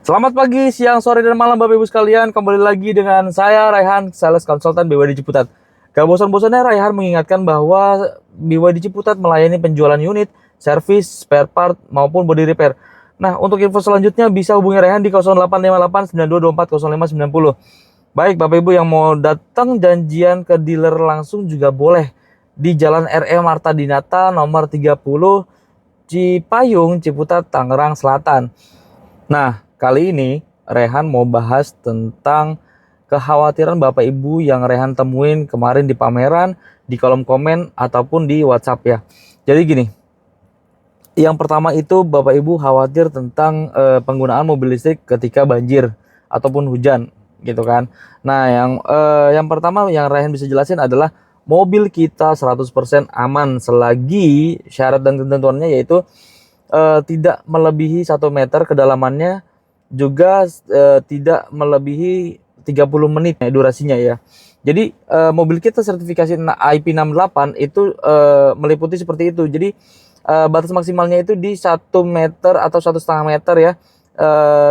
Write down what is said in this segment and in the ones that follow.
Selamat pagi, siang, sore, dan malam Bapak Ibu sekalian. Kembali lagi dengan saya Raihan, Sales Consultant BYD Ciputat. Gak bosan-bosannya Raihan mengingatkan bahwa BYD Ciputat melayani penjualan unit, servis, spare part, maupun body repair. Nah, untuk info selanjutnya bisa hubungi Raihan di 0858 9224 0590. Baik, Bapak Ibu yang mau datang janjian ke dealer langsung juga boleh di Jalan RE Marta Dinata nomor 30 Cipayung, Ciputat, Tangerang Selatan. Nah, kali ini Rehan mau bahas tentang kekhawatiran Bapak Ibu yang Rehan temuin kemarin di pameran, di kolom komen, ataupun di WhatsApp ya. Jadi gini, yang pertama itu Bapak Ibu khawatir tentang penggunaan mobil listrik ketika banjir ataupun hujan gitu kan. Nah, yang pertama yang Rehan bisa jelasin adalah mobil kita 100% aman selagi syarat dan ketentuannya yaitu tidak melebihi 1 meter kedalamannya, juga tidak melebihi 30 menit durasinya ya. Jadi mobil kita sertifikasi IP68 itu meliputi seperti itu. Jadi batas maksimalnya itu di 1 meter atau 1,5 meter ya,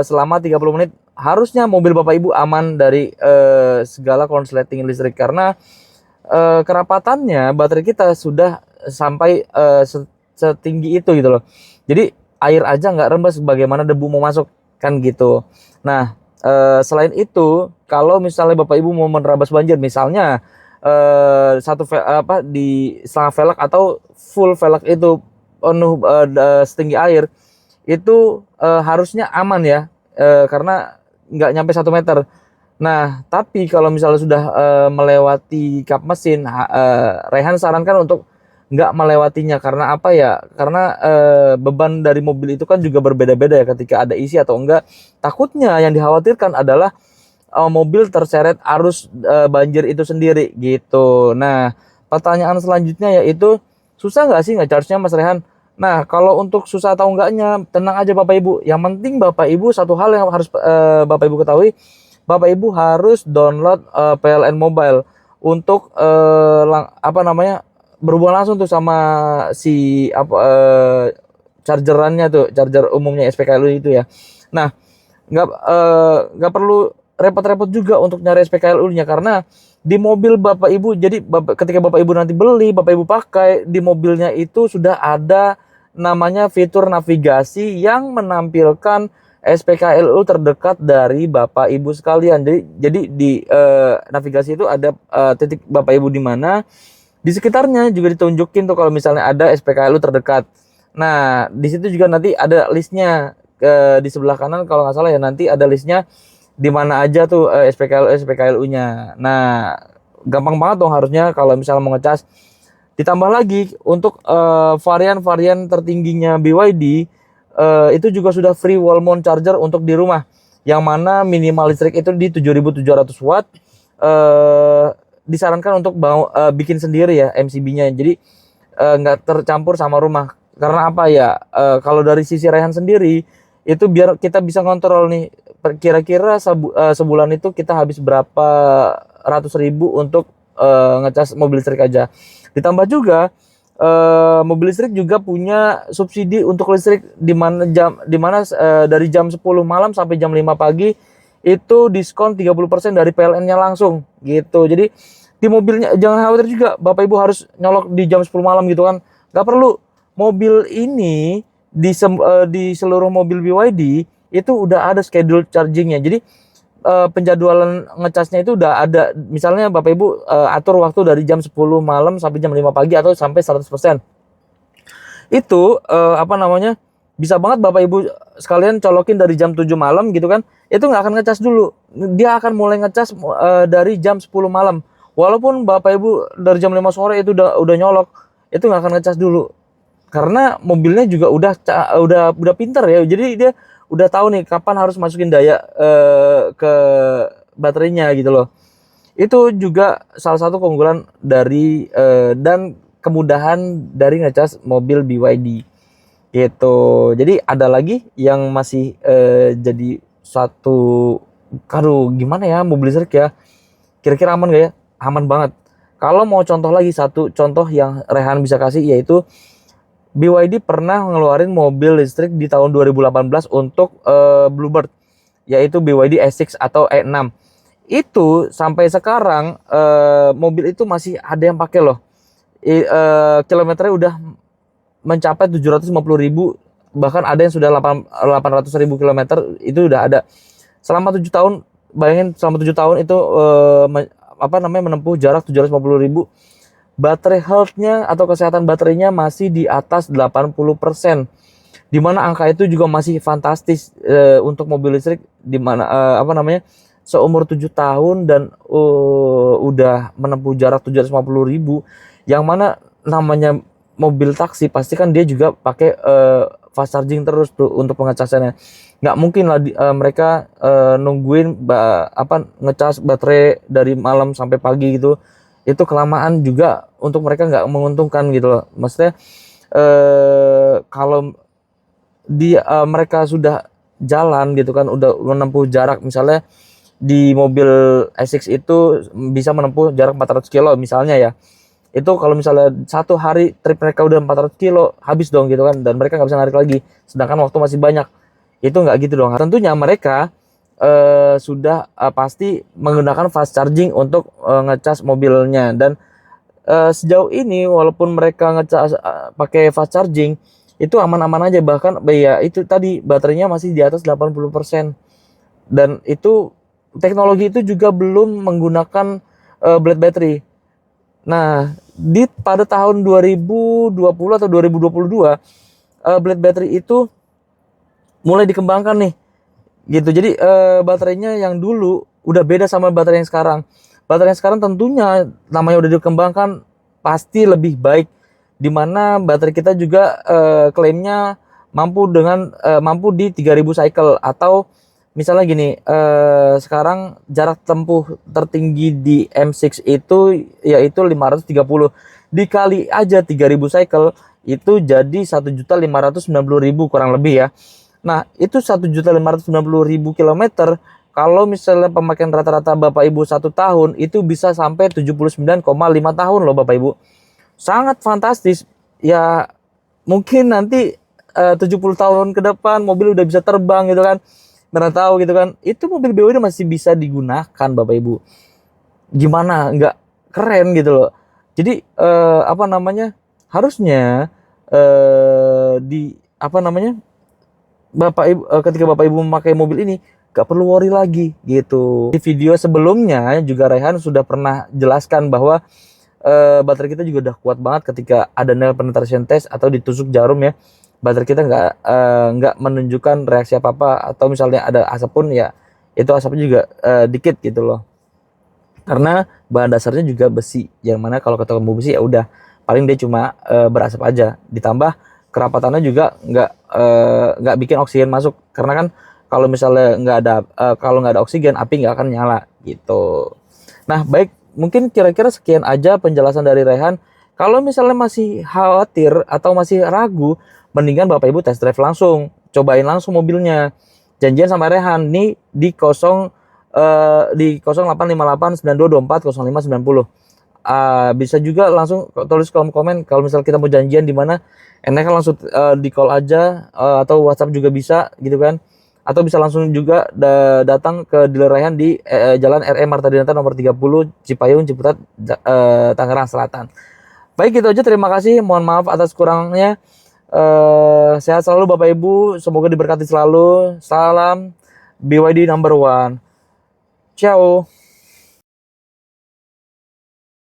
selama 30 menit. Harusnya mobil Bapak Ibu aman dari segala konsleting listrik, karena kerapatannya baterai kita sudah sampai setinggi itu gitu loh. Jadi air aja nggak rembes, bagaimana debu mau masuk kan gitu. Nah, selain itu kalau misalnya Bapak Ibu mau menerabas banjir, misalnya di setengah velg atau full velg itu penuh setinggi air, itu harusnya aman ya, karena nggak nyampe 1 meter. Nah, tapi kalau misalnya sudah melewati kap mesin, Rehan sarankan untuk nggak melewatinya. Karena apa ya? Karena beban dari mobil itu kan juga berbeda-beda ya ketika ada isi atau enggak. Takutnya yang dikhawatirkan adalah mobil terseret arus banjir itu sendiri gitu. Nah, pertanyaan selanjutnya yaitu, susah nggak sih nge-charge-nya Mas Rehan? Nah, kalau untuk susah atau enggaknya, tenang aja Bapak Ibu. Yang penting Bapak Ibu, satu hal yang harus Bapak Ibu ketahui, Bapak Ibu harus download PLN Mobile untuk berhubungan langsung tuh sama si chargerannya tuh, charger umumnya SPKLU itu ya. Nah, nggak perlu repot-repot juga untuk nyari SPKLU-nya, karena di mobil Bapak Ibu, jadi ketika Bapak Ibu nanti beli, Bapak Ibu pakai, di mobilnya itu sudah ada namanya fitur navigasi yang menampilkan SPKLU terdekat dari Bapak Ibu sekalian. Jadi di navigasi itu ada titik Bapak Ibu di mana, di sekitarnya juga ditunjukin tuh kalau misalnya ada SPKLU terdekat. Nah, di situ juga nanti ada listnya, di sebelah kanan kalau nggak salah ya, nanti ada listnya di mana aja tuh SPKLU-nya. Nah, gampang banget dong harusnya kalau misalnya mau ngecas. Ditambah lagi untuk varian-varian tertingginya BYD, itu juga sudah free wall mount charger untuk di rumah, yang mana minimal listrik itu di 7.700 watt. Disarankan untuk bikin sendiri ya MCB-nya, jadi nggak tercampur sama rumah. Karena apa ya, kalau dari sisi Rehan sendiri itu biar kita bisa ngontrol nih, kira-kira sebulan itu kita habis berapa ratus ribu untuk ngecas mobil listrik aja. Ditambah juga mobil listrik juga punya subsidi untuk listrik, di mana dari jam 10 malam sampai jam 5 pagi itu diskon 30% dari PLN-nya langsung gitu. Jadi di mobilnya jangan khawatir juga Bapak Ibu harus nyolok di jam 10 malam gitu kan. Gak perlu. Mobil ini di seluruh mobil BYD itu udah ada schedule chargingnya. Jadi penjadwalan ngecasnya itu udah ada. Misalnya Bapak Ibu atur waktu dari jam 10 malam sampai jam 5 pagi atau sampai 100%. Itu bisa banget Bapak Ibu sekalian colokin dari jam 7 malam gitu kan. Itu nggak akan ngecas dulu. Dia akan mulai ngecas dari jam 10 malam. Walaupun Bapak Ibu dari jam 5 sore itu udah nyolok, itu nggak akan ngecas dulu. Karena mobilnya juga udah pinter ya. Jadi dia udah tahu nih kapan harus masukin daya ke baterainya gitu loh. Itu juga salah satu keunggulan dari dan kemudahan dari ngecas mobil BYD gitu. Jadi ada lagi yang masih jadi satu, gimana ya mobil listrik ya, kira-kira aman gak ya? Aman banget. Kalau mau contoh lagi, satu contoh yang Rehan bisa kasih, yaitu BYD pernah ngeluarin mobil listrik di tahun 2018 untuk Bluebird. yaitu BYD S6 atau E6. Itu sampai sekarang mobil itu masih ada yang pakai loh. Kilometernya udah mencapai 750.000, bahkan ada yang sudah 800.000 kilometer, itu udah ada. Selama 7 tahun, bayangin selama 7 tahun itu menempuh jarak 750.000. Baterai health-nya atau kesehatan baterainya masih di atas 80%. Di mana angka itu juga masih fantastis untuk mobil listrik, di mana seumur 7 tahun dan udah menempuh jarak 750.000, yang mana namanya mobil taksi pasti kan dia juga pakai fast charging terus tuh untuk pengecasannya. Nggak mungkin lah mereka nungguin ngecas baterai dari malam sampai pagi gitu. Itu kelamaan juga, untuk mereka nggak menguntungkan gitu loh. Maksudnya kalau mereka sudah jalan gitu kan, udah menempuh jarak, misalnya di mobil S6 itu bisa menempuh jarak 400 kilo misalnya ya. Itu kalau misalnya satu hari trip mereka udah 400 kilo, habis dong gitu kan, dan mereka nggak bisa narik lagi, sedangkan waktu masih banyak. Itu nggak gitu dong. Tentunya mereka sudah pasti menggunakan fast charging untuk ngecas mobilnya. Dan sejauh ini walaupun mereka ngecas pakai fast charging, itu aman-aman aja. Bahkan ya itu tadi, baterainya masih di atas 80%. Dan itu teknologi itu juga belum menggunakan blade battery. Nah, pada tahun 2020 atau 2022, blade battery itu mulai dikembangkan nih. Gitu. Jadi baterainya yang dulu udah beda sama baterai yang sekarang. Baterai yang sekarang tentunya namanya udah dikembangkan, pasti lebih baik, dimana baterai kita juga klaimnya mampu di 3000 cycle. Atau misalnya gini, sekarang jarak tempuh tertinggi di M6 itu yaitu 530. Dikali aja 3000 cycle, itu jadi 1.590.000 kurang lebih ya. Nah, itu 1.590.000 kilometer. Kalau misalnya pemakaian rata-rata Bapak Ibu 1 tahun, itu bisa sampai 79,5 tahun loh Bapak Ibu. Sangat fantastis. Ya, mungkin nanti 70 tahun ke depan mobil udah bisa terbang gitu kan. Mana tahu gitu kan. Itu mobil BYD masih bisa digunakan Bapak Ibu. Gimana? Nggak keren gitu loh. Jadi harusnya ketika Bapak Ibu memakai mobil ini, gak perlu worry lagi gitu. Di video sebelumnya juga Raihan sudah pernah jelaskan bahwa baterai kita juga udah kuat banget ketika ada nail penetration test atau ditusuk jarum ya. Baterai kita nggak menunjukkan reaksi apa-apa, atau misalnya ada asap pun ya itu asapnya juga dikit gitu loh. Karena bahan dasarnya juga besi, yang mana kalau ketemu besi ya udah paling dia cuma berasap aja. Ditambah kerapatannya juga nggak bikin oksigen masuk, karena kan kalau misalnya kalau nggak ada oksigen, api nggak akan nyala gitu. Nah baik, mungkin kira-kira sekian aja penjelasan dari Raihan. Kalau misalnya masih khawatir atau masih ragu, mendingan Bapak Ibu test drive langsung, cobain langsung mobilnya. Janjian sama Raihan nih di 085892240590. Bisa juga langsung tulis kolom komen kalau misalnya kita mau janjian di mana. Enak kan langsung di call aja, atau WhatsApp juga bisa gitu kan. Atau bisa langsung juga datang ke dealer Raihan di Jalan RE Marta Dinata nomor 30, Cipayung, Ciputat, Tangerang Selatan. Baik, itu aja. Terima kasih. Mohon maaf atas kurangnya. Sehat selalu Bapak Ibu. Semoga diberkati selalu. Salam BYD number one. Ciao.